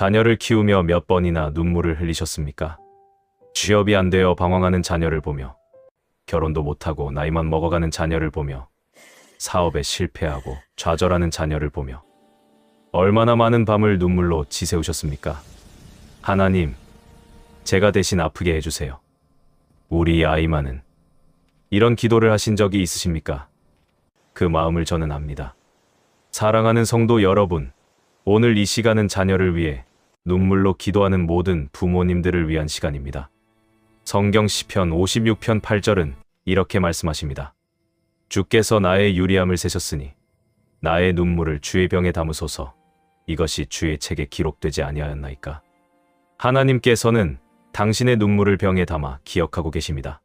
자녀를 키우며 몇 번이나 눈물을 흘리셨습니까? 취업이 안 되어 방황하는 자녀를 보며, 결혼도 못하고 나이만 먹어가는 자녀를 보며, 사업에 실패하고 좌절하는 자녀를 보며 얼마나 많은 밤을 눈물로 지새우셨습니까? 하나님, 제가 대신 아프게 해주세요. 우리 아이만은. 이런 기도를 하신 적이 있으십니까? 그 마음을 저는 압니다. 사랑하는 성도 여러분, 오늘 이 시간은 자녀를 위해 눈물로 기도하는 모든 부모님들을 위한 시간입니다. 성경 시편 56편 8절은 이렇게 말씀하십니다. 주께서 나의 유리함을 세셨으니 나의 눈물을 주의 병에 담으소서. 이것이 주의 책에 기록되지 아니하였나이까. 하나님께서는 당신의 눈물을 병에 담아 기억하고 계십니다.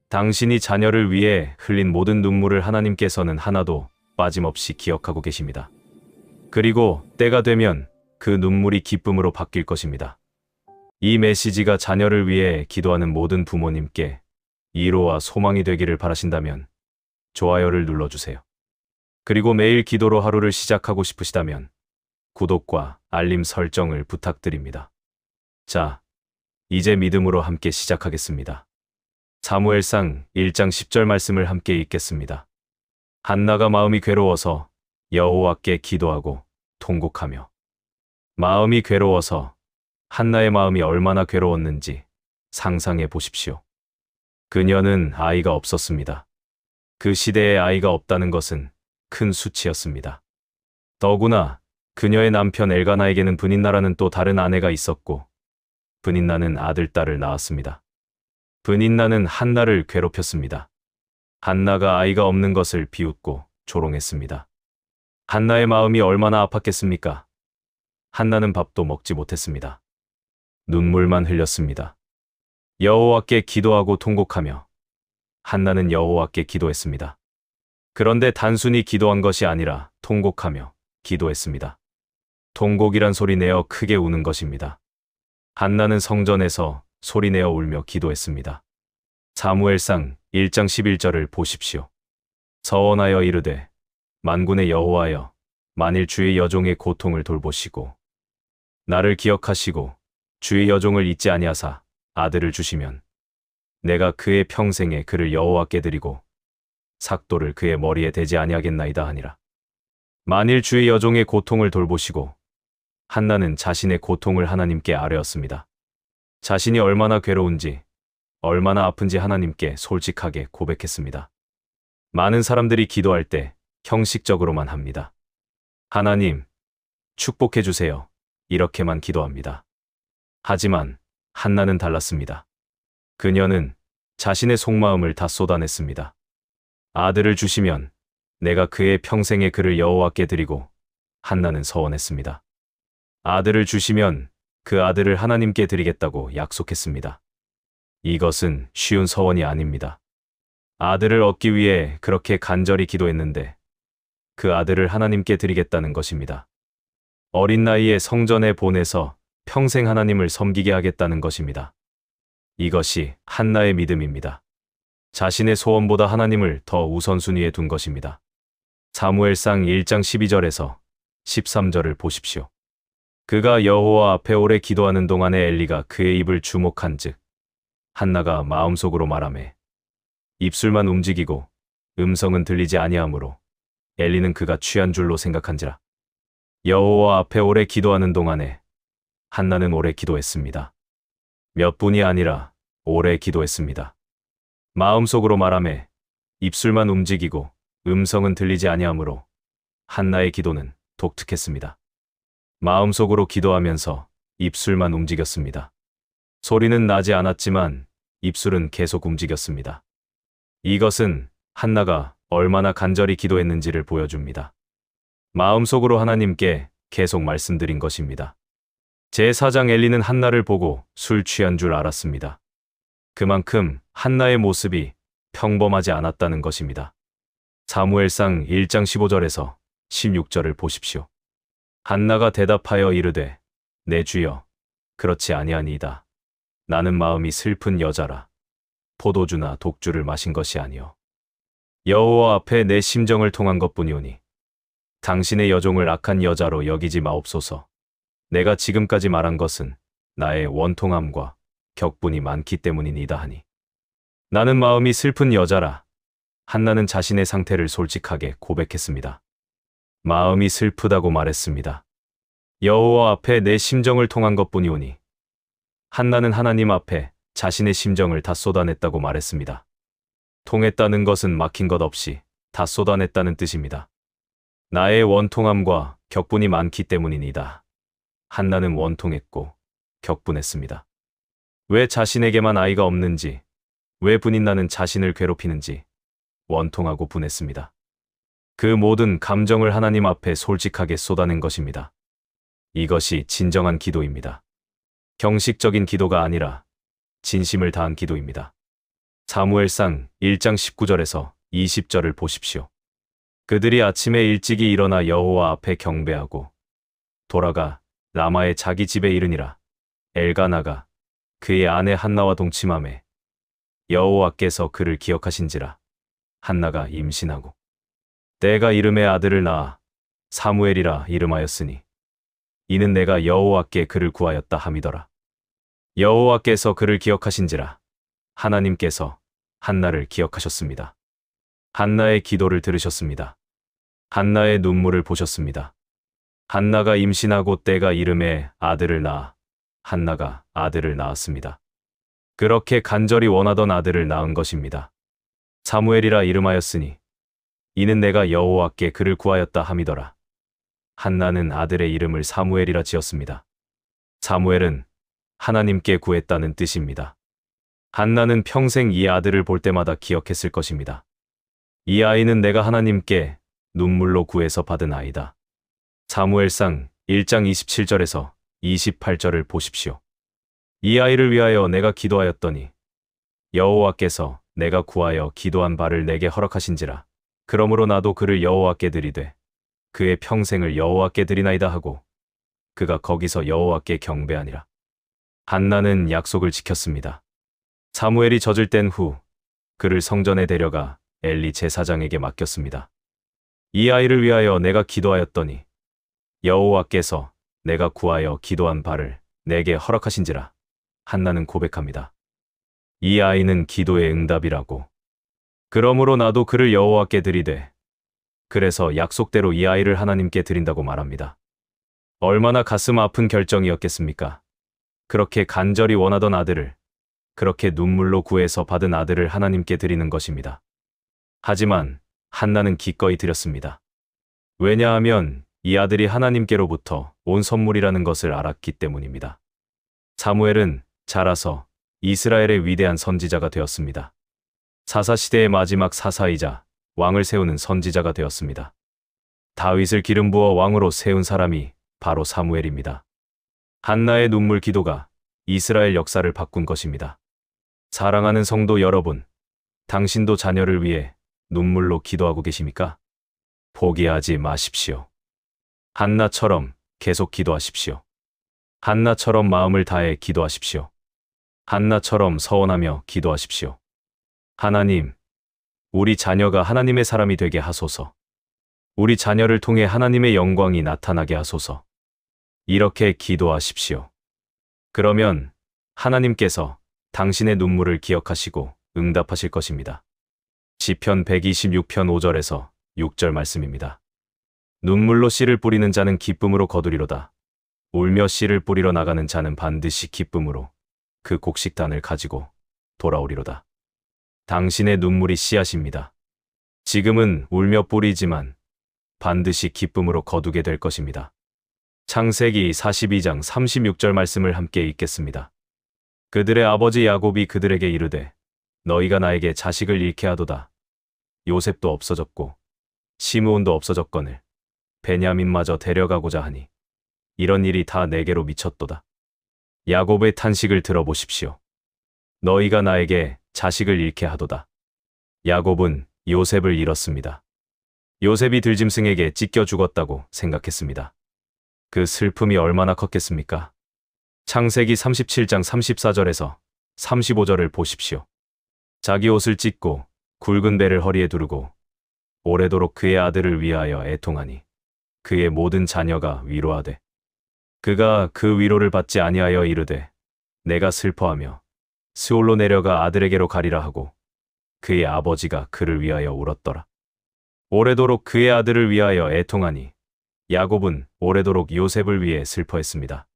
당신이 자녀를 위해 흘린 모든 눈물을 하나님께서는 하나도 빠짐없이 기억하고 계십니다. 그리고 때가 되면 그 눈물이 기쁨으로 바뀔 것입니다. 이 메시지가 자녀를 위해 기도하는 모든 부모님께 위로와 소망이 되기를 바라신다면 좋아요를 눌러주세요. 그리고 매일 기도로 하루를 시작하고 싶으시다면 구독과 알림 설정을 부탁드립니다. 자, 이제 믿음으로 함께 시작하겠습니다. 사무엘상 1장 10절 말씀을 함께 읽겠습니다. 한나가 마음이 괴로워서 여호와께 기도하고 통곡하며. 마음이 괴로워서 한나의 마음이 얼마나 괴로웠는지 상상해 보십시오. 그녀는 아이가 없었습니다. 그 시대에 아이가 없다는 것은 큰 수치였습니다. 더구나 그녀의 남편 엘가나에게는 브닌나라는 또 다른 아내가 있었고 브닌나는 아들, 딸을 낳았습니다. 브닌나는 한나를 괴롭혔습니다. 한나가 아이가 없는 것을 비웃고 조롱했습니다. 한나의 마음이 얼마나 아팠겠습니까? 한나는 밥도 먹지 못했습니다. 눈물만 흘렸습니다. 여호와께 기도하고 통곡하며 한나는 여호와께 기도했습니다. 그런데 단순히 기도한 것이 아니라 통곡하며 기도했습니다. 통곡이란 소리 내어 크게 우는 것입니다. 한나는 성전에서 소리내어 울며 기도했습니다. 사무엘상 1장 11절을 보십시오. 서원하여 이르되 만군의 여호와여, 만일 주의 여종의 고통을 돌보시고 나를 기억하시고 주의 여종을 잊지 아니하사 아들을 주시면 내가 그의 평생에 그를 여호와께 드리고 삭도를 그의 머리에 대지 아니하겠나이다 하니라. 만일 주의 여종의 고통을 돌보시고. 한나는 자신의 고통을 하나님께 아뢰었습니다. 자신이 얼마나 괴로운지, 얼마나 아픈지 하나님께 솔직하게 고백했습니다. 많은 사람들이 기도할 때 형식적으로만 합니다. 하나님, 축복해 주세요. 이렇게만 기도합니다. 하지만 한나는 달랐습니다. 그녀는 자신의 속마음을 다 쏟아냈습니다. 아들을 주시면 내가 그의 평생에 그를 여호와께 드리고. 한나는 서원했습니다. 아들을 주시면 그 아들을 하나님께 드리겠다고 약속했습니다. 이것은 쉬운 서원이 아닙니다. 아들을 얻기 위해 그렇게 간절히 기도했는데 그 아들을 하나님께 드리겠다는 것입니다. 어린 나이에 성전에 보내서 평생 하나님을 섬기게 하겠다는 것입니다. 이것이 한나의 믿음입니다. 자신의 소원보다 하나님을 더 우선순위에 둔 것입니다. 사무엘상 1장 12절에서 13절을 보십시오. 그가 여호와 앞에 오래 기도하는 동안에 엘리가 그의 입을 주목한즉 한나가 마음속으로 말하매 입술만 움직이고 음성은 들리지 아니하므로 엘리는 그가 취한 줄로 생각한지라. 여호와 앞에 오래 기도하는 동안에 한나는 오래 기도했습니다. 몇 분이 아니라 오래 기도했습니다. 마음속으로 말하매 입술만 움직이고 음성은 들리지 아니하므로 한나의 기도는 독특했습니다. 마음속으로 기도하면서 입술만 움직였습니다. 소리는 나지 않았지만 입술은 계속 움직였습니다. 이것은 한나가 얼마나 간절히 기도했는지를 보여줍니다. 마음속으로 하나님께 계속 말씀드린 것입니다. 제4장 엘리는 한나를 보고 술 취한 줄 알았습니다. 그만큼 한나의 모습이 평범하지 않았다는 것입니다. 사무엘상 1장 15절에서 16절을 보십시오. 한나가 대답하여 이르되 내 주여, 그렇지 아니하니이다. 나는 마음이 슬픈 여자라. 포도주나 독주를 마신 것이 아니요 여호와 앞에 내 심정을 통한 것뿐이오니 당신의 여종을 악한 여자로 여기지 마옵소서. 내가 지금까지 말한 것은 나의 원통함과 격분이 많기 때문이니다 하니. 나는 마음이 슬픈 여자라. 한나는 자신의 상태를 솔직하게 고백했습니다. 마음이 슬프다고 말했습니다. 여호와 앞에 내 심정을 통한 것뿐이오니. 한나는 하나님 앞에 자신의 심정을 다 쏟아냈다고 말했습니다. 통했다는 것은 막힌 것 없이 다 쏟아냈다는 뜻입니다. 나의 원통함과 격분이 많기 때문이니다. 한나는 원통했고 격분했습니다. 왜 자신에게만 아이가 없는지, 왜 분인 나는 자신을 괴롭히는지 원통하고 분했습니다. 그 모든 감정을 하나님 앞에 솔직하게 쏟아낸 것입니다. 이것이 진정한 기도입니다. 형식적인 기도가 아니라 진심을 다한 기도입니다. 사무엘상 1장 19절에서 20절을 보십시오. 그들이 아침에 일찍이 일어나 여호와 앞에 경배하고 돌아가 라마의 자기 집에 이르니라. 엘가나가 그의 아내 한나와 동침하매 여호와께서 그를 기억하신지라. 한나가 임신하고 때가 이름에 아들을 낳아 사무엘이라 이름하였으니 이는 내가 여호와께 그를 구하였다 함이더라. 여호와께서 그를 기억하신지라. 하나님께서 한나를 기억하셨습니다. 한나의 기도를 들으셨습니다. 한나의 눈물을 보셨습니다. 한나가 임신하고 때가 이름에 아들을 낳아 한나가 아들을 낳았습니다. 그렇게 간절히 원하던 아들을 낳은 것입니다. 사무엘이라 이름하였으니 이는 내가 여호와께 그를 구하였다 함이더라. 한나는 아들의 이름을 사무엘이라 지었습니다. 사무엘은 하나님께 구했다는 뜻입니다. 한나는 평생 이 아들을 볼 때마다 기억했을 것입니다. 이 아이는 내가 하나님께 눈물로 구해서 받은 아이다. 사무엘상 1장 27절에서 28절을 보십시오. 이 아이를 위하여 내가 기도하였더니 여호와께서 내가 구하여 기도한 바를 내게 허락하신지라. 그러므로 나도 그를 여호와께 드리되 그의 평생을 여호와께 드리나이다 하고 그가 거기서 여호와께 경배하니라. 한나는 약속을 지켰습니다. 사무엘이 젖을 뗀 후 그를 성전에 데려가 엘리 제사장에게 맡겼습니다. 이 아이를 위하여 내가 기도하였더니 여호와께서 내가 구하여 기도한 바를 내게 허락하신지라. 한나는 고백합니다. 이 아이는 기도의 응답이라고. 그러므로 나도 그를 여호와께 드리되 그래서 약속대로 이 아이를 하나님께 드린다고 말합니다. 얼마나 가슴 아픈 결정이었겠습니까? 그렇게 간절히 원하던 아들을, 그렇게 눈물로 구해서 받은 아들을 하나님께 드리는 것입니다. 하지만 한나는 기꺼이 드렸습니다. 왜냐하면 이 아들이 하나님께로부터 온 선물이라는 것을 알았기 때문입니다. 사무엘은 자라서 이스라엘의 위대한 선지자가 되었습니다. 사사시대의 마지막 사사이자 왕을 세우는 선지자가 되었습니다. 다윗을 기름 부어 왕으로 세운 사람이 바로 사무엘입니다. 한나의 눈물 기도가 이스라엘 역사를 바꾼 것입니다. 사랑하는 성도 여러분, 당신도 자녀를 위해 눈물로 기도하고 계십니까? 포기하지 마십시오. 한나처럼 계속 기도하십시오. 한나처럼 마음을 다해 기도하십시오. 한나처럼 서원하며 기도하십시오. 하나님, 우리 자녀가 하나님의 사람이 되게 하소서. 우리 자녀를 통해 하나님의 영광이 나타나게 하소서. 이렇게 기도하십시오. 그러면 하나님께서 당신의 눈물을 기억하시고 응답하실 것입니다. 시편 126편 5절에서 6절 말씀입니다. 눈물로 씨를 뿌리는 자는 기쁨으로 거두리로다. 울며 씨를 뿌리러 나가는 자는 반드시 기쁨으로 그 곡식단을 가지고 돌아오리로다. 당신의 눈물이 씨앗입니다. 지금은 울며 뿌리지만 반드시 기쁨으로 거두게 될 것입니다. 창세기 42장 36절 말씀을 함께 읽겠습니다. 그들의 아버지 야곱이 그들에게 이르되 너희가 나에게 자식을 잃게 하도다. 요셉도 없어졌고 시므온도 없어졌거늘 베냐민마저 데려가고자 하니 이런 일이 다 내게로 미쳤도다. 야곱의 탄식을 들어보십시오. 너희가 나에게 자식을 잃게 하도다. 야곱은 요셉을 잃었습니다. 요셉이 들짐승에게 찢겨 죽었다고 생각했습니다. 그 슬픔이 얼마나 컸겠습니까? 창세기 37장 34절에서 35절을 보십시오. 자기 옷을 찢고 굵은 배를 허리에 두르고 오래도록 그의 아들을 위하여 애통하니 그의 모든 자녀가 위로하되 그가 그 위로를 받지 아니하여 이르되 내가 슬퍼하며 스올로 내려가 아들에게로 가리라 하고 그의 아버지가 그를 위하여 울었더라. 오래도록 그의 아들을 위하여 애통하니 야곱은 오래도록 요셉을 위해 슬퍼했습니다.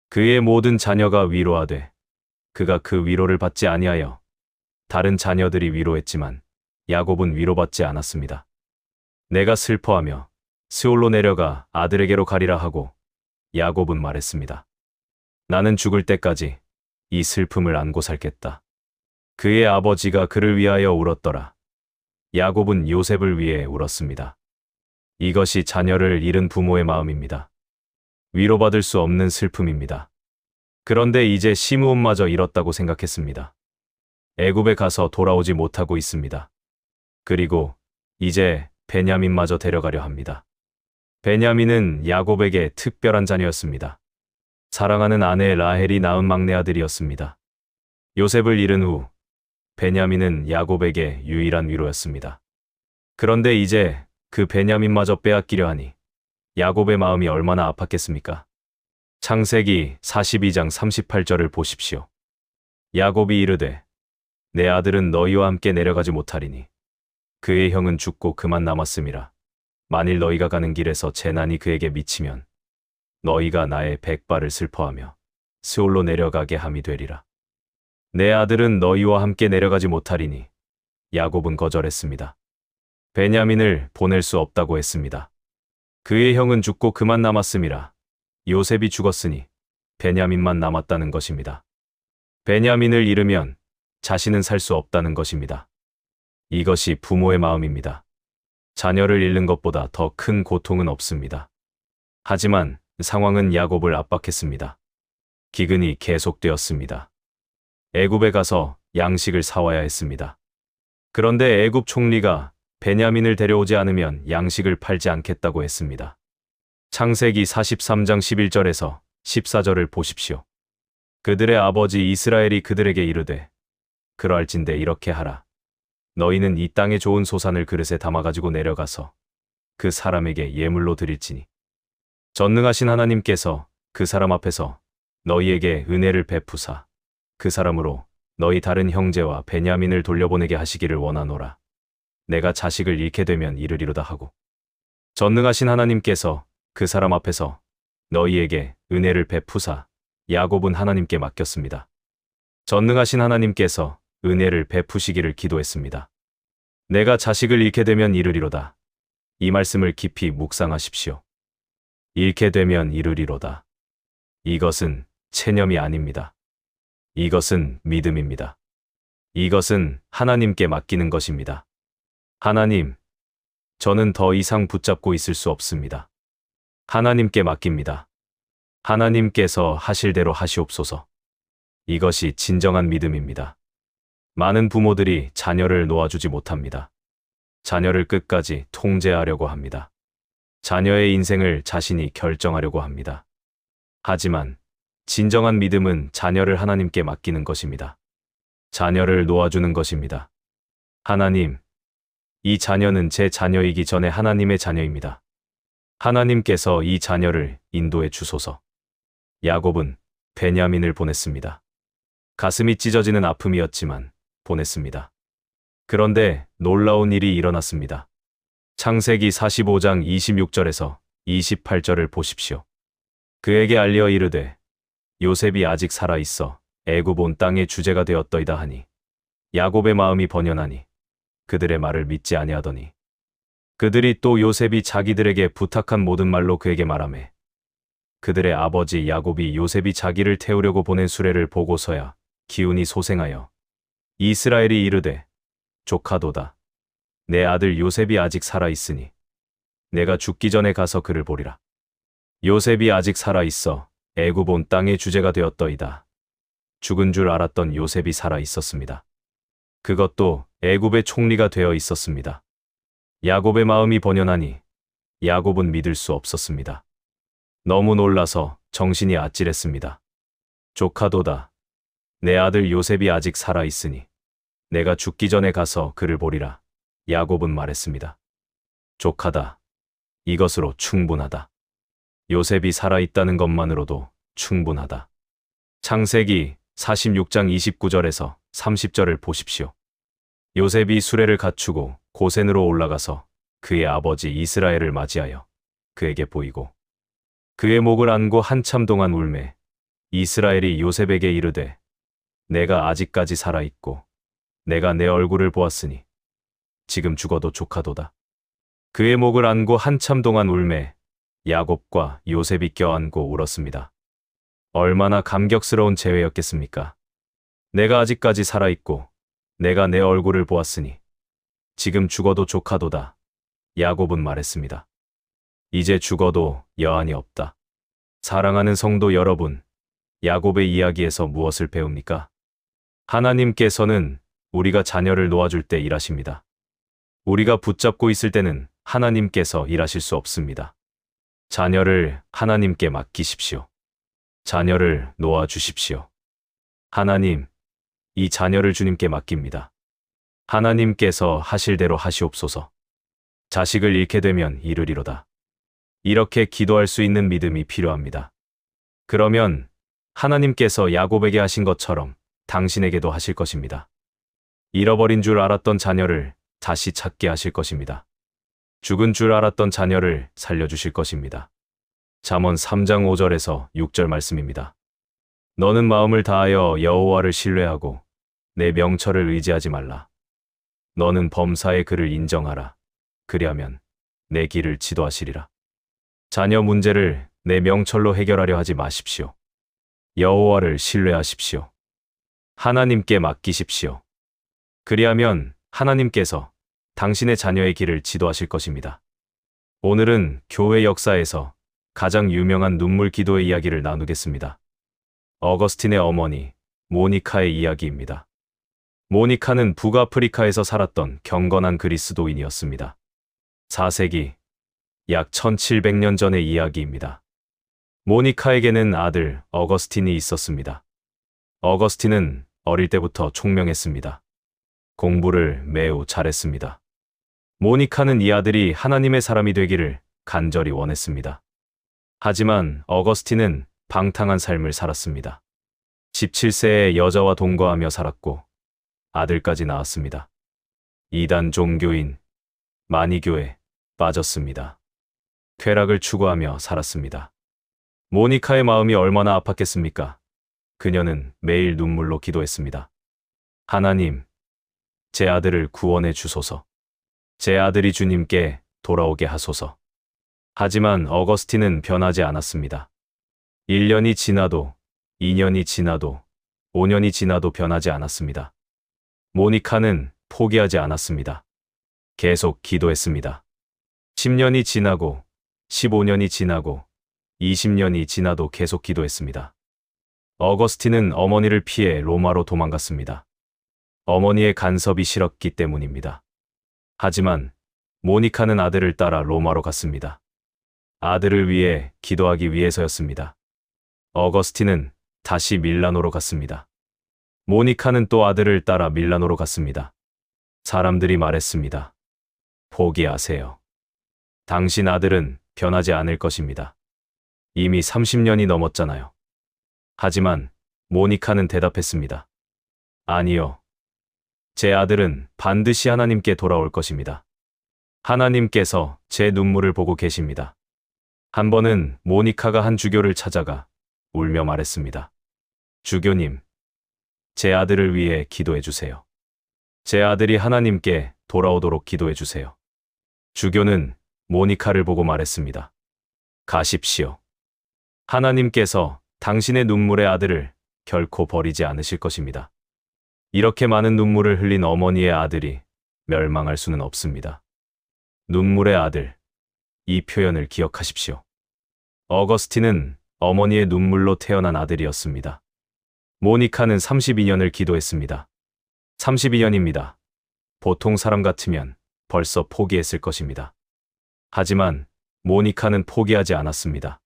그의 모든 자녀가 위로하되 그가 그 위로를 받지 아니하여 다른 자녀들이 위로했지만 야곱은 위로받지 않았습니다. 내가 슬퍼하며 스올로 내려가 아들에게로 가리라 하고 야곱은 말했습니다. 나는 죽을 때까지 이 슬픔을 안고 살겠다. 그의 아버지가 그를 위하여 울었더라. 야곱은 요셉을 위해 울었습니다. 이것이 자녀를 잃은 부모의 마음입니다. 위로받을 수 없는 슬픔입니다. 그런데 이제 시므온마저 잃었다고 생각했습니다. 애굽에 가서 돌아오지 못하고 있습니다. 그리고 이제 베냐민마저 데려가려 합니다. 베냐민은 야곱에게 특별한 자녀였습니다. 사랑하는 아내 라헬이 낳은 막내 아들이었습니다. 요셉을 잃은 후 베냐민은 야곱에게 유일한 위로였습니다. 그런데 이제 그 베냐민마저 빼앗기려 하니 야곱의 마음이 얼마나 아팠겠습니까? 창세기 42장 38절을 보십시오. 야곱이 이르되 내 아들은 너희와 함께 내려가지 못하리니 그의 형은 죽고 그만 남았음이라. 만일 너희가 가는 길에서 재난이 그에게 미치면 너희가 나의 백발을 슬퍼하며 스올로 내려가게 함이 되리라. 내 아들은 너희와 함께 내려가지 못하리니 야곱은 거절했습니다. 베냐민을 보낼 수 없다고 했습니다. 그의 형은 죽고 그만 남았음이라. 요셉이 죽었으니 베냐민만 남았다는 것입니다. 베냐민을 잃으면 자신은 살 수 없다는 것입니다. 이것이 부모의 마음입니다. 자녀를 잃는 것보다 더 큰 고통은 없습니다. 하지만 상황은 야곱을 압박했습니다. 기근이 계속되었습니다. 애굽에 가서 양식을 사와야 했습니다. 그런데 애굽 총리가 베냐민을 데려오지 않으면 양식을 팔지 않겠다고 했습니다. 창세기 43장 11절에서 14절을 보십시오. 그들의 아버지 이스라엘이 그들에게 이르되 그러할진대 이렇게 하라. 너희는 이 땅의 좋은 소산을 그릇에 담아가지고 내려가서 그 사람에게 예물로 드릴지니 전능하신 하나님께서 그 사람 앞에서 너희에게 은혜를 베푸사 그 사람으로 너희 다른 형제와 베냐민을 돌려보내게 하시기를 원하노라. 내가 자식을 잃게 되면 이르리로다 하고 전능하신 하나님께서 그 사람 앞에서 너희에게 은혜를 베푸사 야곱은 하나님께 맡겼습니다. 전능하신 하나님께서 은혜를 베푸시기를 기도했습니다. 내가 자식을 잃게 되면 이르리로다. 이 말씀을 깊이 묵상하십시오. 잃게 되면 이르리로다. 이것은 체념이 아닙니다. 이것은 믿음입니다. 이것은 하나님께 맡기는 것입니다. 하나님, 저는 더 이상 붙잡고 있을 수 없습니다. 하나님께 맡깁니다. 하나님께서 하실 대로 하시옵소서. 이것이 진정한 믿음입니다. 많은 부모들이 자녀를 놓아주지 못합니다. 자녀를 끝까지 통제하려고 합니다. 자녀의 인생을 자신이 결정하려고 합니다. 하지만 진정한 믿음은 자녀를 하나님께 맡기는 것입니다. 자녀를 놓아주는 것입니다. 하나님, 이 자녀는 제 자녀이기 전에 하나님의 자녀입니다. 하나님께서 이 자녀를 인도해 주소서. 야곱은 베냐민을 보냈습니다. 가슴이 찢어지는 아픔이었지만 보냈습니다. 그런데 놀라운 일이 일어났습니다. 창세기 45장 26절에서 28절을 보십시오. 그에게 알려 이르되 요셉이 아직 살아 있어 애굽 온 땅의 주제가 되었더이다 하니 야곱의 마음이 번연하니 그들의 말을 믿지 아니하더니 그들이 또 요셉이 자기들에게 부탁한 모든 말로 그에게 말하매 그들의 아버지 야곱이 요셉이 자기를 태우려고 보낸 수레를 보고서야 기운이 소생하여 이스라엘이 이르되 조카도다. 내 아들 요셉이 아직 살아 있으니 내가 죽기 전에 가서 그를 보리라. 요셉이 아직 살아 있어 애굽 온 땅의 주제가 되었더이다. 죽은 줄 알았던 요셉이 살아 있었습니다. 그것도 애굽의 총리가 되어 있었습니다. 야곱의 마음이 번연하니 야곱은 믿을 수 없었습니다. 너무 놀라서 정신이 아찔했습니다. 조카도다. 내 아들 요셉이 아직 살아 있으니 내가 죽기 전에 가서 그를 보리라. 야곱은 말했습니다. 조카다. 이것으로 충분하다. 요셉이 살아있다는 것만으로도 충분하다. 창세기 46장 29절에서 30절을 보십시오. 요셉이 수레를 갖추고 고센으로 올라가서 그의 아버지 이스라엘을 맞이하여 그에게 보이고 그의 목을 안고 한참 동안 울매 이스라엘이 요셉에게 이르되 내가 아직까지 살아있고 내가 내 얼굴을 보았으니 지금 죽어도 족하도다. 그의 목을 안고 한참 동안 울매 야곱과 요셉이 껴안고 울었습니다. 얼마나 감격스러운 재회였겠습니까? 내가 아직까지 살아있고 내가 내 얼굴을 보았으니 지금 죽어도 족하도다. 야곱은 말했습니다. 이제 죽어도 여한이 없다. 사랑하는 성도 여러분, 야곱의 이야기에서 무엇을 배웁니까? 하나님께서는 우리가 자녀를 놓아줄 때 일하십니다. 우리가 붙잡고 있을 때는 하나님께서 일하실 수 없습니다. 자녀를 하나님께 맡기십시오. 자녀를 놓아주십시오. 하나님, 이 자녀를 주님께 맡깁니다. 하나님께서 하실 대로 하시옵소서. 자식을 잃게 되면 이르리로다. 이렇게 기도할 수 있는 믿음이 필요합니다. 그러면 하나님께서 야곱에게 하신 것처럼 당신에게도 하실 것입니다. 잃어버린 줄 알았던 자녀를 다시 찾게 하실 것입니다. 죽은 줄 알았던 자녀를 살려주실 것입니다. 잠언 3장 5절에서 6절 말씀입니다. 너는 마음을 다하여 여호와를 신뢰하고 내 명철을 의지하지 말라. 너는 범사의 그를 인정하라. 그리하면 내 길을 지도하시리라. 자녀 문제를 내 명철로 해결하려 하지 마십시오. 여호와를 신뢰하십시오. 하나님께 맡기십시오. 그리하면 하나님께서 당신의 자녀의 길을 지도하실 것입니다. 오늘은 교회 역사에서 가장 유명한 눈물 기도의 이야기를 나누겠습니다. 어거스틴의 어머니 모니카의 이야기입니다. 모니카는 북아프리카에서 살았던 경건한 그리스도인이었습니다. 4세기, 약 1700년 전의 이야기입니다. 모니카에게는 아들 어거스틴이 있었습니다. 어거스틴은 어릴 때부터 총명했습니다. 공부를 매우 잘했습니다. 모니카는 이 아들이 하나님의 사람이 되기를 간절히 원했습니다. 하지만 어거스틴은 방탕한 삶을 살았습니다. 17세에 여자와 동거하며 살았고 아들까지 낳았습니다. 이단 종교인 마니교에 빠졌습니다. 쾌락을 추구하며 살았습니다. 모니카의 마음이 얼마나 아팠겠습니까? 그녀는 매일 눈물로 기도했습니다. 하나님, 제 아들을 구원해 주소서. 제 아들이 주님께 돌아오게 하소서. 하지만 어거스틴은 변하지 않았습니다. 1년이 지나도, 2년이 지나도, 5년이 지나도 변하지 않았습니다. 모니카는 포기하지 않았습니다. 계속 기도했습니다. 10년이 지나고, 15년이 지나고, 20년이 지나도 계속 기도했습니다. 어거스틴은 어머니를 피해 로마로 도망갔습니다. 어머니의 간섭이 싫었기 때문입니다. 하지만 모니카는 아들을 따라 로마로 갔습니다. 아들을 위해 기도하기 위해서였습니다. 어거스틴은 다시 밀라노로 갔습니다. 모니카는 또 아들을 따라 밀라노로 갔습니다. 사람들이 말했습니다. 포기하세요. 당신 아들은 변하지 않을 것입니다. 이미 30년이 넘었잖아요. 하지만 모니카는 대답했습니다. 아니요. 제 아들은 반드시 하나님께 돌아올 것입니다. 하나님께서 제 눈물을 보고 계십니다. 한 번은 모니카가 한 주교를 찾아가 울며 말했습니다. 주교님, 제 아들을 위해 기도해 주세요. 제 아들이 하나님께 돌아오도록 기도해 주세요. 주교는 모니카를 보고 말했습니다. 가십시오. 하나님께서 당신의 눈물의 아들을 결코 버리지 않으실 것입니다. 이렇게 많은 눈물을 흘린 어머니의 아들이 멸망할 수는 없습니다. 눈물의 아들, 이 표현을 기억하십시오. 어거스틴은 어머니의 눈물로 태어난 아들이었습니다. 모니카는 32년을 기도했습니다. 32년입니다. 보통 사람 같으면 벌써 포기했을 것입니다. 하지만 모니카는 포기하지 않았습니다.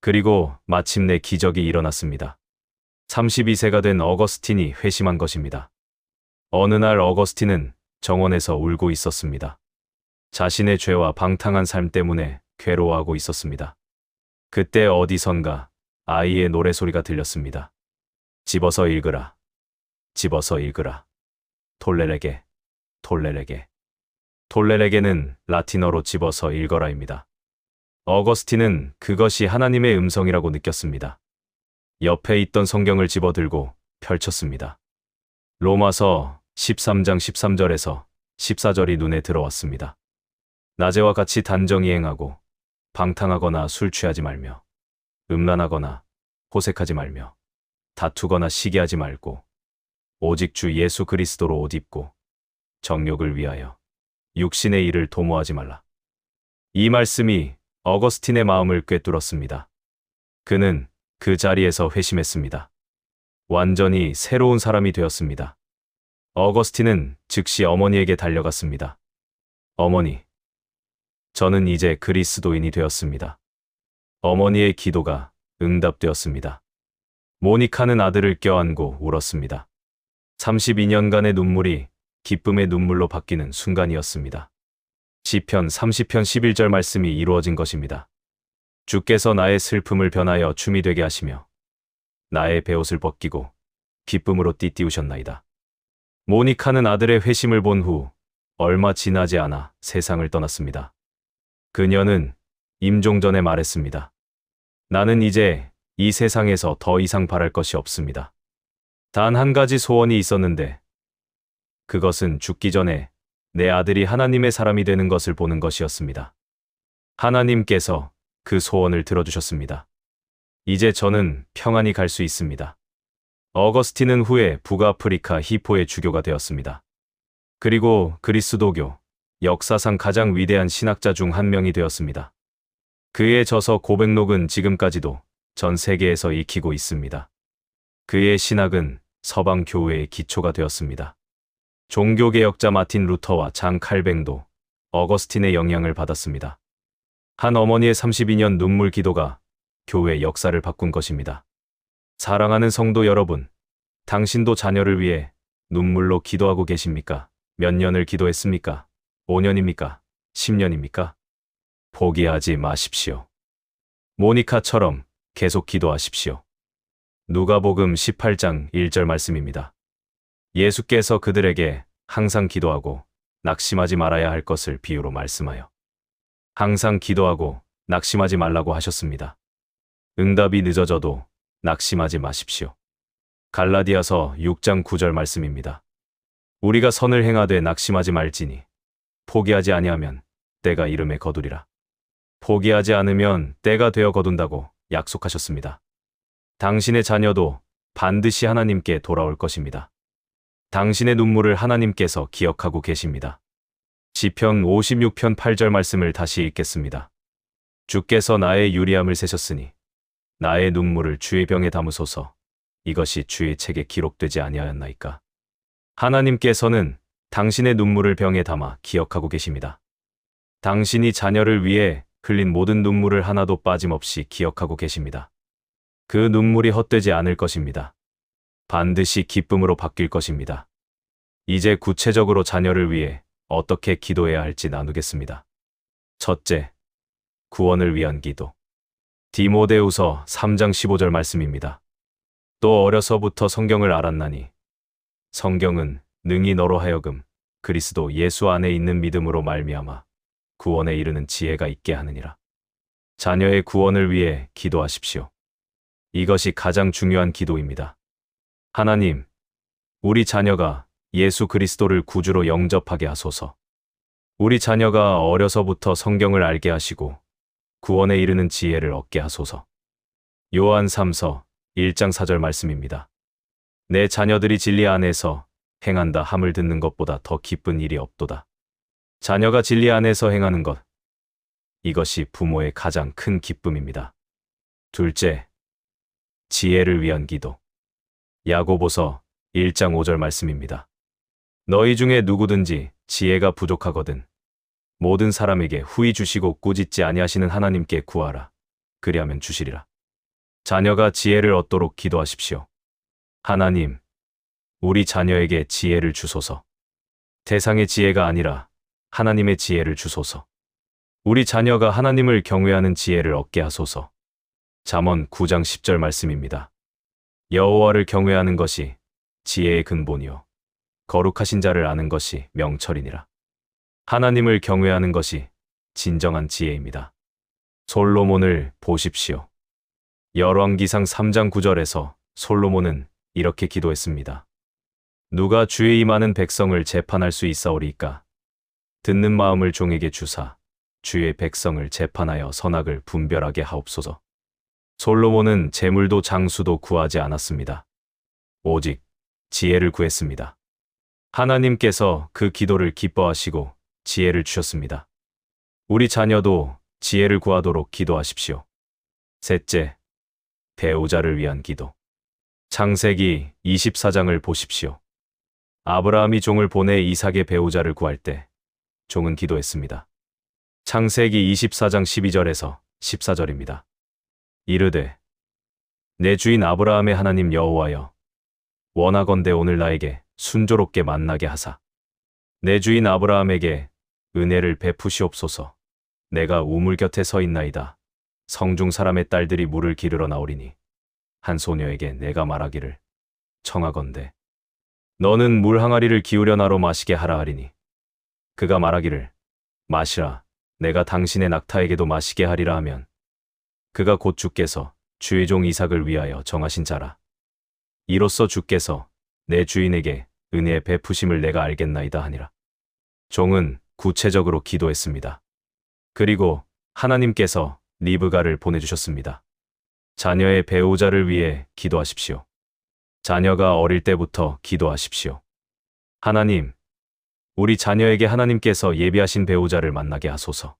그리고 마침내 기적이 일어났습니다. 32세가 된 어거스틴이 회심한 것입니다. 어느 날 어거스틴은 정원에서 울고 있었습니다. 자신의 죄와 방탕한 삶 때문에 괴로워하고 있었습니다. 그때 어디선가 아이의 노래소리가 들렸습니다. 집어서 읽으라. 집어서 읽으라. 톨레레게, 톨레레게. 톨레레게는 라틴어로 집어서 읽어라입니다. 어거스틴은 그것이 하나님의 음성이라고 느꼈습니다. 옆에 있던 성경을 집어들고 펼쳤습니다. 로마서 13장 13절에서 14절이 눈에 들어왔습니다. 낮에와 같이 단정히 행하고 방탕하거나 술 취하지 말며 음란하거나 호색하지 말며 다투거나 시기하지 말고 오직 주 예수 그리스도로 옷 입고 정욕을 위하여 육신의 일을 도모하지 말라. 이 말씀이 어거스틴의 마음을 꿰뚫었습니다. 그는 그 자리에서 회심했습니다. 완전히 새로운 사람이 되었습니다. 어거스틴은 즉시 어머니에게 달려갔습니다. 어머니, 저는 이제 그리스도인이 되었습니다. 어머니의 기도가 응답되었습니다. 모니카는 아들을 껴안고 울었습니다. 32년간의 눈물이 기쁨의 눈물로 바뀌는 순간이었습니다. 시편 30편 11절 말씀이 이루어진 것입니다. 주께서 나의 슬픔을 변하여 춤이 되게 하시며 나의 베옷을 벗기고 기쁨으로 띠띠우셨나이다. 모니카는 아들의 회심을 본 후 얼마 지나지 않아 세상을 떠났습니다. 그녀는 임종 전에 말했습니다. 나는 이제 이 세상에서 더 이상 바랄 것이 없습니다. 단 한 가지 소원이 있었는데 그것은 죽기 전에 내 아들이 하나님의 사람이 되는 것을 보는 것이었습니다. 하나님께서 그 소원을 들어주셨습니다. 이제 저는 평안히 갈 수 있습니다. 어거스틴은 후에 북아프리카 히포의 주교가 되었습니다. 그리고 그리스도교 역사상 가장 위대한 신학자 중 한 명이 되었습니다. 그의 저서 고백록은 지금까지도 전 세계에서 익히고 있습니다. 그의 신학은 서방 교회의 기초가 되었습니다. 종교개혁자 마틴 루터와 장 칼뱅도 어거스틴의 영향을 받았습니다. 한 어머니의 32년 눈물 기도가 교회 역사를 바꾼 것입니다. 사랑하는 성도 여러분, 당신도 자녀를 위해 눈물로 기도하고 계십니까? 몇 년을 기도했습니까? 5년입니까? 10년입니까? 포기하지 마십시오. 모니카처럼 계속 기도하십시오. 누가복음 18장 1절 말씀입니다. 예수께서 그들에게 항상 기도하고 낙심하지 말아야 할 것을 비유로 말씀하여 항상 기도하고 낙심하지 말라고 하셨습니다. 응답이 늦어져도 낙심하지 마십시오. 갈라디아서 6장 9절 말씀입니다. 우리가 선을 행하되 낙심하지 말지니 포기하지 아니하면 때가 이름에 거두리라. 포기하지 않으면 때가 되어 거둔다고 약속하셨습니다. 당신의 자녀도 반드시 하나님께 돌아올 것입니다. 당신의 눈물을 하나님께서 기억하고 계십니다. 시편 56편 8절 말씀을 다시 읽겠습니다. 주께서 나의 유리함을 세셨으니 나의 눈물을 주의 병에 담으소서. 이것이 주의 책에 기록되지 아니하였나이까. 하나님께서는 당신의 눈물을 병에 담아 기억하고 계십니다. 당신이 자녀를 위해 흘린 모든 눈물을 하나도 빠짐없이 기억하고 계십니다. 그 눈물이 헛되지 않을 것입니다. 반드시 기쁨으로 바뀔 것입니다. 이제 구체적으로 자녀를 위해 어떻게 기도해야 할지 나누겠습니다. 첫째, 구원을 위한 기도. 디모데후서 3장 15절 말씀입니다. 또 어려서부터 성경을 알았나니 성경은 능히 너로 하여금 그리스도 예수 안에 있는 믿음으로 말미암아 구원에 이르는 지혜가 있게 하느니라. 자녀의 구원을 위해 기도하십시오. 이것이 가장 중요한 기도입니다. 하나님, 우리 자녀가 예수 그리스도를 구주로 영접하게 하소서. 우리 자녀가 어려서부터 성경을 알게 하시고 구원에 이르는 지혜를 얻게 하소서. 요한 3서 1장 4절 말씀입니다. 내 자녀들이 진리 안에서 행한다 함을 듣는 것보다 더 기쁜 일이 없도다. 자녀가 진리 안에서 행하는 것, 이것이 부모의 가장 큰 기쁨입니다. 둘째, 지혜를 위한 기도. 야고보서 1장 5절 말씀입니다. 너희 중에 누구든지 지혜가 부족하거든 모든 사람에게 후히 주시고 꾸짖지 아니하시는 하나님께 구하라. 그리하면 주시리라. 자녀가 지혜를 얻도록 기도하십시오. 하나님, 우리 자녀에게 지혜를 주소서. 세상의 지혜가 아니라 하나님의 지혜를 주소서. 우리 자녀가 하나님을 경외하는 지혜를 얻게 하소서. 잠언 9장 10절 말씀입니다. 여호와를 경외하는 것이 지혜의 근본이요 거룩하신 자를 아는 것이 명철이니라. 하나님을 경외하는 것이 진정한 지혜입니다. 솔로몬을 보십시오. 열왕기상 3장 9절에서 솔로몬은 이렇게 기도했습니다. 누가 주의 이 많은 백성을 재판할 수 있사오리이까? 듣는 마음을 종에게 주사 주의 백성을 재판하여 선악을 분별하게 하옵소서. 솔로몬은 재물도 장수도 구하지 않았습니다. 오직 지혜를 구했습니다. 하나님께서 그 기도를 기뻐하시고 지혜를 주셨습니다. 우리 자녀도 지혜를 구하도록 기도하십시오. 셋째, 배우자를 위한 기도. 창세기 24장을 보십시오. 아브라함이 종을 보내 이삭의 배우자를 구할 때 종은 기도했습니다. 창세기 24장 12절에서 14절입니다. 이르되 내 주인 아브라함의 하나님 여호와여 원하건대 오늘 나에게 순조롭게 만나게 하사 내 주인 아브라함에게 은혜를 베푸시옵소서. 내가 우물 곁에 서 있나이다. 성중 사람의 딸들이 물을 기르러 나오리니 한 소녀에게 내가 말하기를 청하건대 너는 물 항아리를 기울여 나로 마시게 하라 하리니 그가 말하기를 마시라 내가 당신의 낙타에게도 마시게 하리라 하면 그가 곧 주께서 주의 종 이삭을 위하여 정하신 자라. 이로써 주께서 내 주인에게 은혜의 베푸심을 내가 알겠나이다 하니라. 종은 구체적으로 기도했습니다. 그리고 하나님께서 리브가를 보내주셨습니다. 자녀의 배우자를 위해 기도하십시오. 자녀가 어릴 때부터 기도하십시오. 하나님, 우리 자녀에게 하나님께서 예비하신 배우자를 만나게 하소서.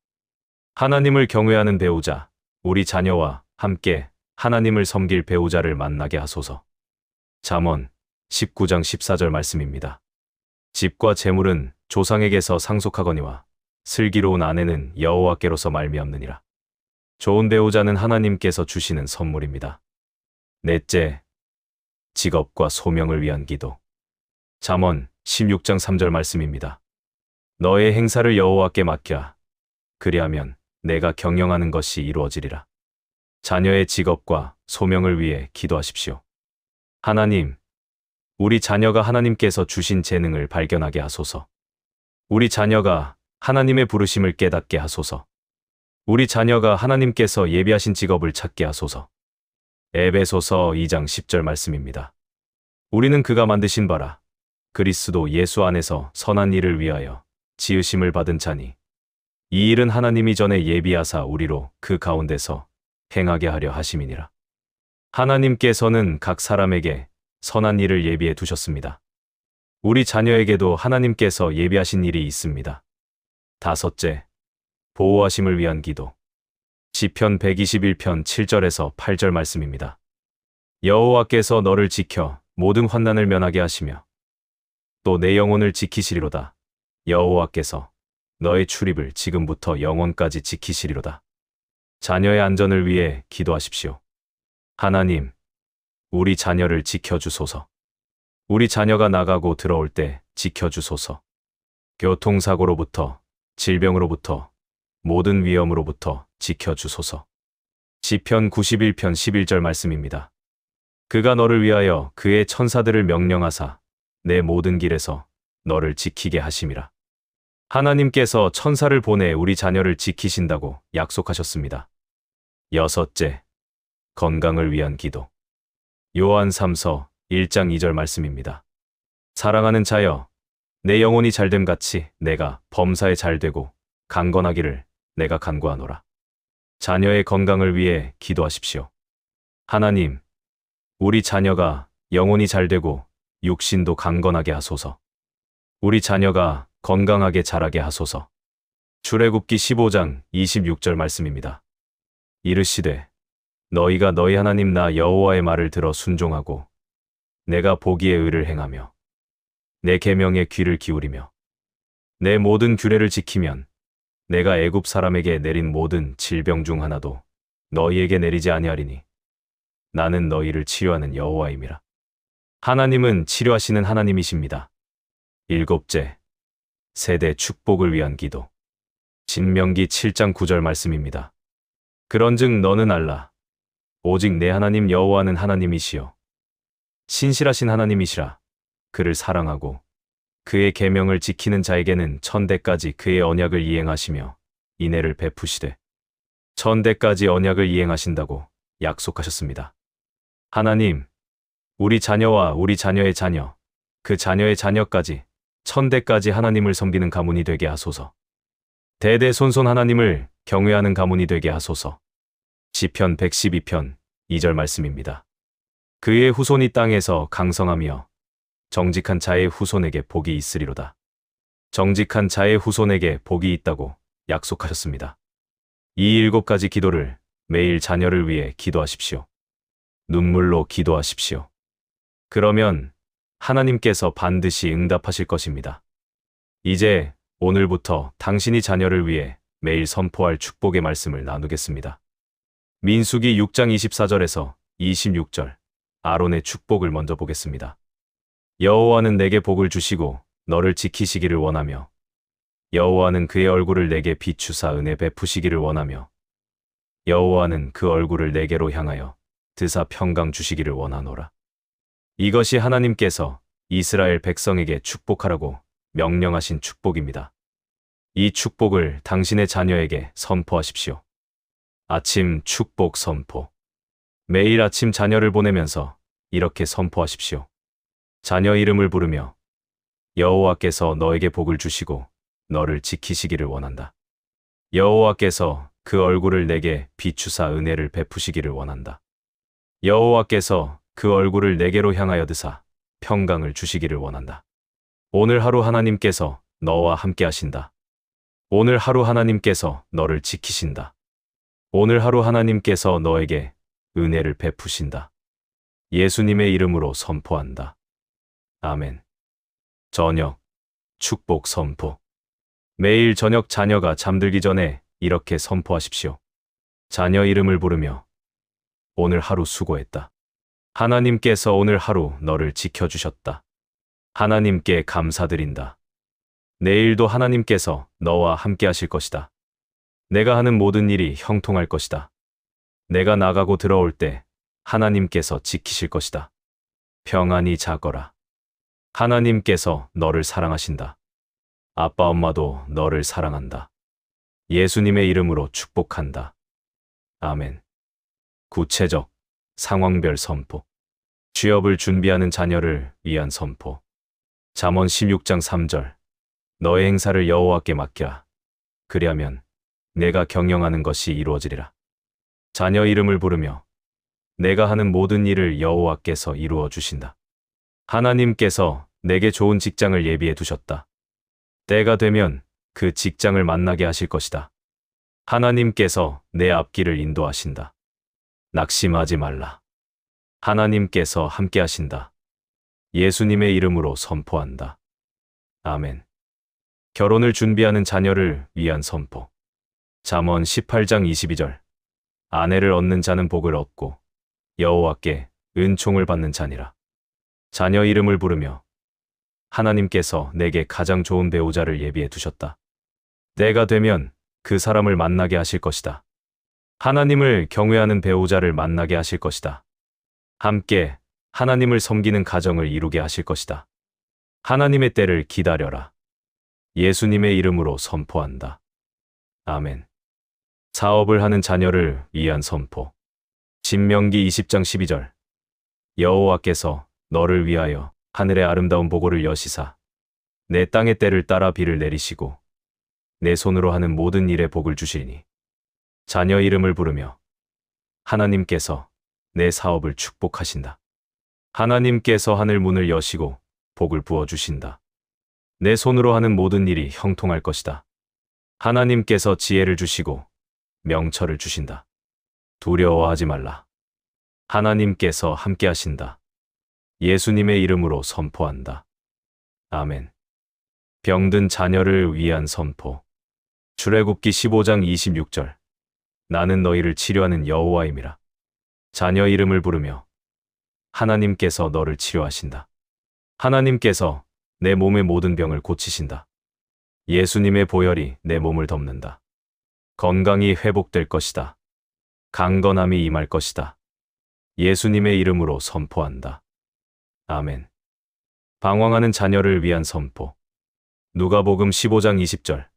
하나님을 경외하는 배우자, 우리 자녀와 함께 하나님을 섬길 배우자를 만나게 하소서. 잠언 19장 14절 말씀입니다. 집과 재물은 조상에게서 상속하거니와 슬기로운 아내는 여호와께로서 말미암느니라. 좋은 배우자는 하나님께서 주시는 선물입니다. 넷째, 직업과 소명을 위한 기도. 잠언 16장 3절 말씀입니다. 너의 행사를 여호와께 맡겨 그리하면 내가 경영하는 것이 이루어지리라. 자녀의 직업과 소명을 위해 기도하십시오. 하나님, 우리 자녀가 하나님께서 주신 재능을 발견하게 하소서. 우리 자녀가 하나님의 부르심을 깨닫게 하소서. 우리 자녀가 하나님께서 예비하신 직업을 찾게 하소서. 에베소서 2장 10절 말씀입니다. 우리는 그가 만드신 바라 그리스도 예수 안에서 선한 일을 위하여 지으심을 받은 자니 이 일은 하나님이 전에 예비하사 우리로 그 가운데서 행하게 하려 하심이니라. 하나님께서는 각 사람에게 선한 일을 예비해 두셨습니다. 우리 자녀에게도 하나님께서 예비하신 일이 있습니다. 다섯째, 보호하심을 위한 기도. 시편 121편 7절에서 8절 말씀입니다. 여호와께서 너를 지켜 모든 환난을 면하게 하시며 또 내 영혼을 지키시리로다. 여호와께서 너의 출입을 지금부터 영원까지 지키시리로다. 자녀의 안전을 위해 기도하십시오. 하나님, 우리 자녀를 지켜주소서. 우리 자녀가 나가고 들어올 때 지켜주소서. 교통사고로부터, 질병으로부터, 모든 위험으로부터 지켜주소서. 시편 91편 11절 말씀입니다. 그가 너를 위하여 그의 천사들을 명령하사 내 모든 길에서 너를 지키게 하심이라. 하나님께서 천사를 보내 우리 자녀를 지키신다고 약속하셨습니다. 여섯째, 건강을 위한 기도. 요한 3서 1장 2절 말씀입니다. 사랑하는 자여, 내 영혼이 잘됨 같이 내가 범사에 잘되고 강건하기를 내가 간구하노라. 자녀의 건강을 위해 기도하십시오. 하나님, 우리 자녀가 영혼이 잘되고 육신도 강건하게 하소서. 우리 자녀가 건강하게 자라게 하소서. 출애굽기 15장 26절 말씀입니다. 이르시되 너희가 너희 하나님 나 여호와의 말을 들어 순종하고 내가 보기에 의를 행하며 내 계명에 귀를 기울이며 내 모든 규례를 지키면 내가 애굽 사람에게 내린 모든 질병 중 하나도 너희에게 내리지 아니하리니 나는 너희를 치료하는 여호와임이라. 하나님은 치료하시는 하나님이십니다. 일곱째, 세대 축복을 위한 기도. 신명기 7장 9절 말씀입니다. 그런즉 너는 알라. 오직 내 하나님 여호와는 하나님이시요 신실하신 하나님이시라. 그를 사랑하고 그의 계명을 지키는 자에게는 천대까지 그의 언약을 이행하시며 인애를 베푸시되 천대까지 언약을 이행하신다고 약속하셨습니다. 하나님, 우리 자녀와 우리 자녀의 자녀, 그 자녀의 자녀까지 천대까지 하나님을 섬기는 가문이 되게 하소서. 대대손손 하나님을 경외하는 가문이 되게 하소서. 시편 112편 2절 말씀입니다. 그의 후손이 땅에서 강성하며 정직한 자의 후손에게 복이 있으리로다. 정직한 자의 후손에게 복이 있다고 약속하셨습니다. 이 7가지 기도를 매일 자녀를 위해 기도하십시오. 눈물로 기도하십시오. 그러면 하나님께서 반드시 응답하실 것입니다. 이제 오늘부터 당신이 자녀를 위해 매일 선포할 축복의 말씀을 나누겠습니다. 민수기 6장 24절에서 26절 아론의 축복을 먼저 보겠습니다. 여호와는 내게 복을 주시고 너를 지키시기를 원하며 여호와는 그의 얼굴을 내게 비추사 은혜 베푸시기를 원하며 여호와는 그 얼굴을 내게로 향하여 드사 평강 주시기를 원하노라. 이것이 하나님께서 이스라엘 백성에게 축복하라고 명령하신 축복입니다. 이 축복을 당신의 자녀에게 선포하십시오. 아침 축복 선포. 매일 아침 자녀를 보내면서 이렇게 선포하십시오. 자녀 이름을 부르며 여호와께서 너에게 복을 주시고 너를 지키시기를 원한다. 여호와께서 그 얼굴을 내게 비추사 은혜를 베푸시기를 원한다. 여호와께서 그 얼굴을 내게로 향하여 드사 평강을 주시기를 원한다. 오늘 하루 하나님께서 너와 함께 하신다. 오늘 하루 하나님께서 너를 지키신다. 오늘 하루 하나님께서 너에게 은혜를 베푸신다. 예수님의 이름으로 선포한다. 아멘. 저녁 축복 선포. 매일 저녁 자녀가 잠들기 전에 이렇게 선포하십시오. 자녀 이름을 부르며 오늘 하루 수고했다. 하나님께서 오늘 하루 너를 지켜주셨다. 하나님께 감사드린다. 내일도 하나님께서 너와 함께 하실 것이다. 내가 하는 모든 일이 형통할 것이다. 내가 나가고 들어올 때 하나님께서 지키실 것이다. 평안히 자거라. 하나님께서 너를 사랑하신다. 아빠 엄마도 너를 사랑한다. 예수님의 이름으로 축복한다. 아멘. 구체적, 상황별 선포. 취업을 준비하는 자녀를 위한 선포. 잠언 16장 3절. 너의 행사를 여호와께 맡기라. 그리하면 내가 경영하는 것이 이루어지리라. 자녀 이름을 부르며 내가 하는 모든 일을 여호와께서 이루어 주신다. 하나님께서 내게 좋은 직장을 예비해 두셨다. 때가 되면 그 직장을 만나게 하실 것이다. 하나님께서 내 앞길을 인도하신다. 낙심하지 말라. 하나님께서 함께 하신다. 예수님의 이름으로 선포한다. 아멘. 결혼을 준비하는 자녀를 위한 선포. 잠언 18장 22절. 아내를 얻는 자는 복을 얻고 여호와께 은총을 받는 자니라. 자녀 이름을 부르며 하나님께서 내게 가장 좋은 배우자를 예비해 두셨다. 때가 되면 그 사람을 만나게 하실 것이다. 하나님을 경외하는 배우자를 만나게 하실 것이다. 함께 하나님을 섬기는 가정을 이루게 하실 것이다. 하나님의 때를 기다려라. 예수님의 이름으로 선포한다. 아멘. 사업을 하는 자녀를 위한 선포. 신명기 20장 12절. 여호와께서 너를 위하여 하늘의 아름다운 보고를 여시사 내 땅의 때를 따라 비를 내리시고 내 손으로 하는 모든 일에 복을 주시리니 자녀 이름을 부르며 하나님께서 내 사업을 축복하신다. 하나님께서 하늘 문을 여시고 복을 부어주신다. 내 손으로 하는 모든 일이 형통할 것이다. 하나님께서 지혜를 주시고 명철을 주신다. 두려워하지 말라. 하나님께서 함께 하신다. 예수님의 이름으로 선포한다. 아멘. 병든 자녀를 위한 선포. 출애굽기 15장 26절. 나는 너희를 치료하는 여호와임이라. 자녀 이름을 부르며 하나님께서 너를 치료하신다. 하나님께서 내 몸의 모든 병을 고치신다. 예수님의 보혈이 내 몸을 덮는다. 건강이 회복될 것이다. 강건함이 임할 것이다. 예수님의 이름으로 선포한다. 아멘. 방황하는 자녀를 위한 선포. 누가복음 15장 20절.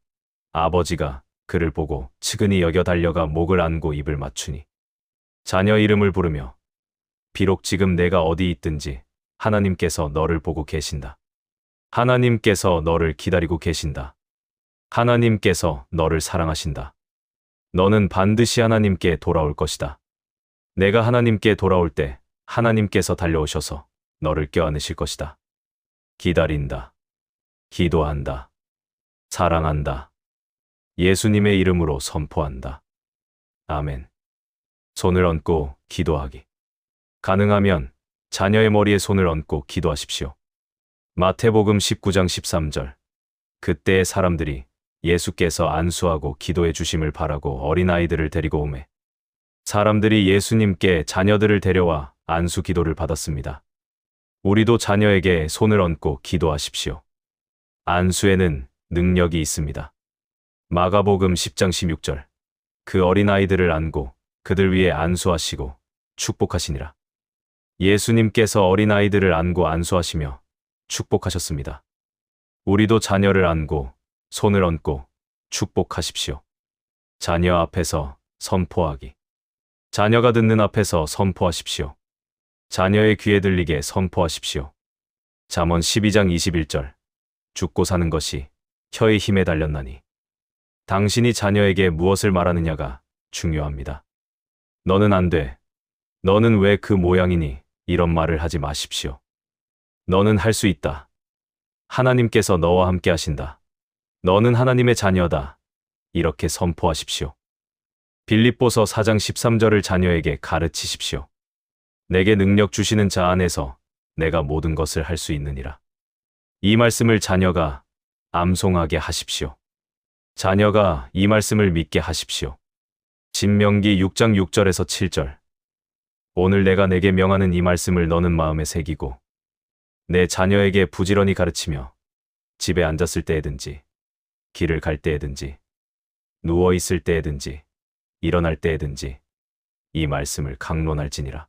아버지가 그를 보고 측은히 여겨 달려가 목을 안고 입을 맞추니 자녀 이름을 부르며 비록 지금 내가 어디 있든지 하나님께서 너를 보고 계신다. 하나님께서 너를 기다리고 계신다. 하나님께서 너를 사랑하신다. 너는 반드시 하나님께 돌아올 것이다. 내가 하나님께 돌아올 때 하나님께서 달려오셔서 너를 껴안으실 것이다. 기다린다. 기도한다. 사랑한다. 예수님의 이름으로 선포한다. 아멘. 손을 얹고 기도하기. 가능하면 자녀의 머리에 손을 얹고 기도하십시오. 마태복음 19장 13절. 그때의 사람들이 예수께서 안수하고 기도해 주심을 바라고 어린아이들을 데리고 오매 사람들이 예수님께 자녀들을 데려와 안수 기도를 받았습니다. 우리도 자녀에게 손을 얹고 기도하십시오. 안수에는 능력이 있습니다. 마가복음 10장 16절. 그 어린아이들을 안고 그들 위에 안수하시고 축복하시니라. 예수님께서 어린아이들을 안고 안수하시며 축복하셨습니다. 우리도 자녀를 안고 손을 얹고 축복하십시오. 자녀 앞에서 선포하기. 자녀가 듣는 앞에서 선포하십시오. 자녀의 귀에 들리게 선포하십시오. 잠언 12장 21절. 죽고 사는 것이 혀의 힘에 달렸나니. 당신이 자녀에게 무엇을 말하느냐가 중요합니다. 너는 안 돼. 너는 왜 그 모양이니? 이런 말을 하지 마십시오. 너는 할 수 있다. 하나님께서 너와 함께 하신다. 너는 하나님의 자녀다. 이렇게 선포하십시오. 빌립보서 4장 13절을 자녀에게 가르치십시오. 내게 능력 주시는 자 안에서 내가 모든 것을 할 수 있느니라. 이 말씀을 자녀가 암송하게 하십시오. 자녀가 이 말씀을 믿게 하십시오. 신명기 6장 6절에서 7절. 오늘 내가 내게 명하는 이 말씀을 너는 마음에 새기고 내 자녀에게 부지런히 가르치며 집에 앉았을 때에든지 길을 갈 때에든지 누워 있을 때에든지 일어날 때에든지 이 말씀을 강론할지니라.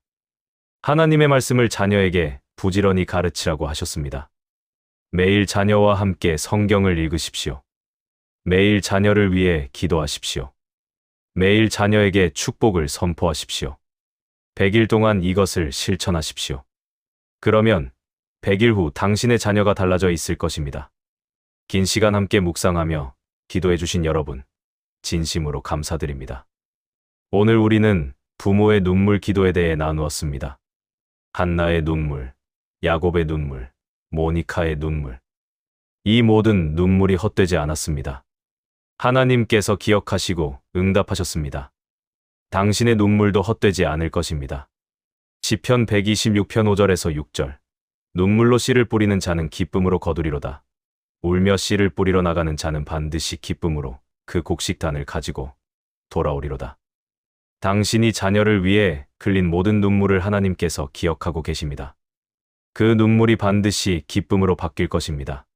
하나님의 말씀을 자녀에게 부지런히 가르치라고 하셨습니다. 매일 자녀와 함께 성경을 읽으십시오. 매일 자녀를 위해 기도하십시오. 매일 자녀에게 축복을 선포하십시오. 100일 동안 이것을 실천하십시오. 그러면 100일 후 당신의 자녀가 달라져 있을 것입니다. 긴 시간 함께 묵상하며 기도해 주신 여러분, 진심으로 감사드립니다. 오늘 우리는 부모의 눈물 기도에 대해 나누었습니다. 한나의 눈물, 야곱의 눈물, 모니카의 눈물. 이 모든 눈물이 헛되지 않았습니다. 하나님께서 기억하시고 응답하셨습니다. 당신의 눈물도 헛되지 않을 것입니다. 시편 126편 5절에서 6절. 눈물로 씨를 뿌리는 자는 기쁨으로 거두리로다. 울며 씨를 뿌리러 나가는 자는 반드시 기쁨으로 그 곡식단을 가지고 돌아오리로다. 당신이 자녀를 위해 흘린 모든 눈물을 하나님께서 기억하고 계십니다. 그 눈물이 반드시 기쁨으로 바뀔 것입니다.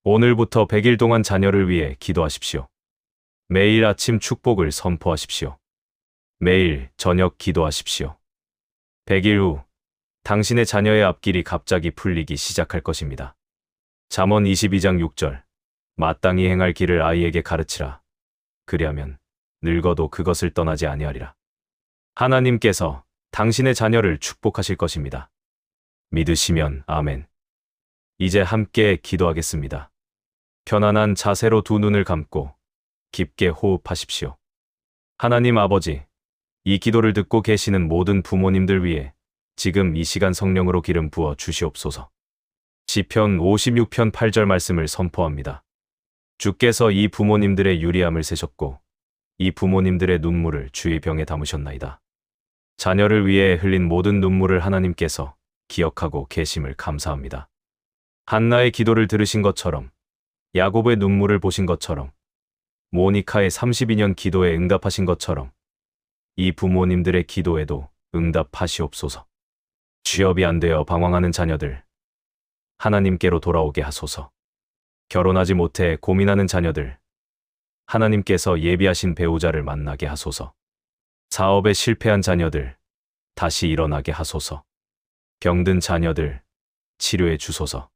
오늘부터 100일 동안 자녀를 위해 기도하십시오. 매일 아침 축복을 선포하십시오. 매일 저녁 기도하십시오. 100일 후 당신의 자녀의 앞길이 갑자기 풀리기 시작할 것입니다. 잠언 22장 6절. 마땅히 행할 길을 아이에게 가르치라. 그리하면 늙어도 그것을 떠나지 아니하리라. 하나님께서 당신의 자녀를 축복하실 것입니다. 믿으시면 아멘. 이제 함께 기도하겠습니다. 편안한 자세로 두 눈을 감고 깊게 호흡하십시오. 하나님 아버지, 이 기도를 듣고 계시는 모든 부모님들 위해 지금 이 시간 성령으로 기름 부어 주시옵소서. 시편 56편 8절 말씀을 선포합니다. 주께서 이 부모님들의 유리함을 세셨고 이 부모님들의 눈물을 주의 병에 담으셨나이다. 자녀를 위해 흘린 모든 눈물을 하나님께서 기억하고 계심을 감사합니다. 한나의 기도를 들으신 것처럼, 야곱의 눈물을 보신 것처럼, 모니카의 32년 기도에 응답하신 것처럼 이 부모님들의 기도에도 응답하시옵소서. 취업이 안 되어 방황하는 자녀들, 하나님께로 돌아오게 하소서. 결혼하지 못해 고민하는 자녀들, 하나님께서 예비하신 배우자를 만나게 하소서. 사업에 실패한 자녀들, 다시 일어나게 하소서. 병든 자녀들, 치료해 주소서.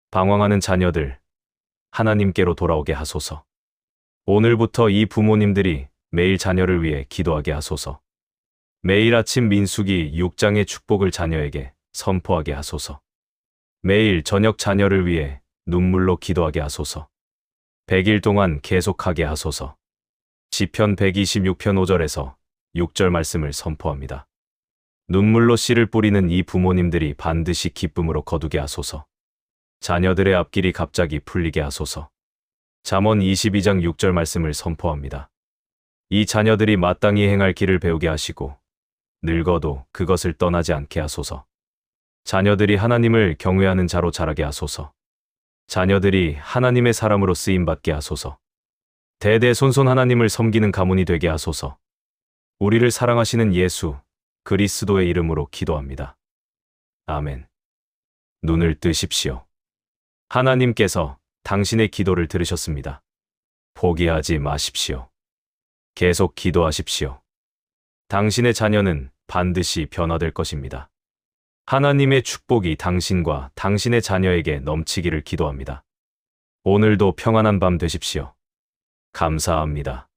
방황하는 자녀들, 하나님께로 돌아오게 하소서. 오늘부터 이 부모님들이 매일 자녀를 위해 기도하게 하소서. 매일 아침 민수기 6장의 축복을 자녀에게 선포하게 하소서. 매일 저녁 자녀를 위해 눈물로 기도하게 하소서. 100일 동안 계속하게 하소서. 시편 126편 5절에서 6절 말씀을 선포합니다. 눈물로 씨를 뿌리는 이 부모님들이 반드시 기쁨으로 거두게 하소서. 자녀들의 앞길이 갑자기 풀리게 하소서. 잠언 22장 6절 말씀을 선포합니다. 이 자녀들이 마땅히 행할 길을 배우게 하시고 늙어도 그것을 떠나지 않게 하소서. 자녀들이 하나님을 경외하는 자로 자라게 하소서. 자녀들이 하나님의 사람으로 쓰임받게 하소서. 대대손손 하나님을 섬기는 가문이 되게 하소서. 우리를 사랑하시는 예수 그리스도의 이름으로 기도합니다. 아멘. 눈을 뜨십시오. 하나님께서 당신의 기도를 들으셨습니다. 포기하지 마십시오. 계속 기도하십시오. 당신의 자녀는 반드시 변화될 것입니다. 하나님의 축복이 당신과 당신의 자녀에게 넘치기를 기도합니다. 오늘도 평안한 밤 되십시오. 감사합니다.